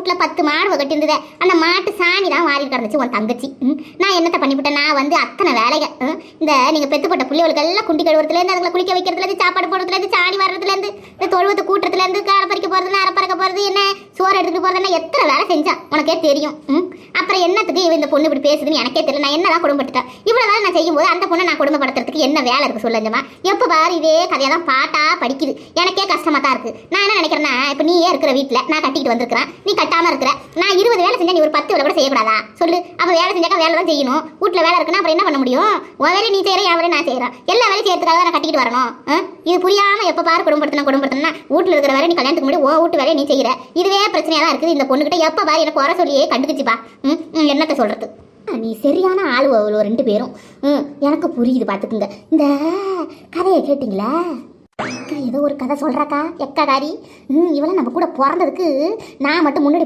வீட்டில் 10 மாடு கட்டி இருந்ததே, அந்த மாட்டு சாணி தான் வாரி கிடந்துச்சு உன் தங்கச்சி. நான் என்னத்தை பண்ணிவிட்டேன், நான் வந்து அத்தனை வேலைகள் இந்த நீங்கள் பெத்துப்பட்ட பிள்ளைகளுக்கு எல்லாம் குண்டி கழுவுறதுலேருந்து, அதுங்களை குளிக்க வைக்கிறதுலேருந்து, சாப்பாடு போடுறதுலேருந்து, சாணி வர்றதுலேருந்து, இந்த தொழுவத்தை கூட்டுறதுலேருந்து, காலை பறிக்க போகிறதுல அரைப்பறக்க போகிறது, என்ன சோறு எடுத்துகிட்டு போகிறதுனா எத்தனை வேலை செஞ்சான் உனக்கே தெரியும். அப்புறம் என்னத்துக்கு இந்த பொண்ணு இப்படி பேசுதுன்னு எனக்கே தெரியல. நான் என்னதான் குடும்பப்பட்டுட்டேன், இவ்வளோ வேலை நான் செய்யும்போது அந்த பொண்ணை நான் குடும்பப்படுத்துறதுக்கு என்ன வேலை இருக்குது சொல்லுங்கம்மா. எப்போ பாரு இதே கதையாக தான் பாட்டா படிக்குது, எனக்கே கஷ்டமாக தான் இருக்குது. நான் என்ன நினைக்கிறேன்னா, இப்போ நீயே இருக்கிற வீட்டில் நான் கட்டிக்கிட்டு வந்திருக்கிறேன், நீ கட்டாமல் இருக்கிற. நான் 20 வேலை செஞ்சா நீ ஒரு 10 வேலை கூட செய்யக்கூடாதா சொல்லு? அப்போ வேலை செஞ்சாக்கா வேலை தான் செய்யணும். வீட்டில் வேலை இருக்குன்னா அப்புறம் என்ன பண்ண முடியும்? உன் வேலையை நீ செய்கிற, என் வேலையை நான் செய்கிறேன். எல்லா வேலையும் செய்யறதுக்காக நான் கட்டிக்கிட்டு வரணும். இது புரியாமல் எப்போ பாரு குடும்பப்படுத்தினா வீட்டில் இருக்கிற வேலை நீ கல்யாணத்துக்கு முன்னாடி உன் வீட்டு வேலையை நீ செய்கிற. இதுவே பிரச்சனையாக தான் இருக்குது. இந்த பொண்ணுக்கிட்ட எப்போ பாரு எனக்கு குறை சொல்லியே கண்டுக்குச்சுப்பா. என்னத்தை சொல்கிறது? நீ சரியான ஆள் அவ்வளோ 2 பேரும். எனக்கு புரியுது, பார்த்துக்குங்க. இந்த கதையை கேட்டிங்களா? ஏதோ ஒரு கதை சொல்கிறாக்கா எக்காரி. இவளை நம்ம கூட பிறந்ததுக்கு நான் மட்டும் முன்னாடி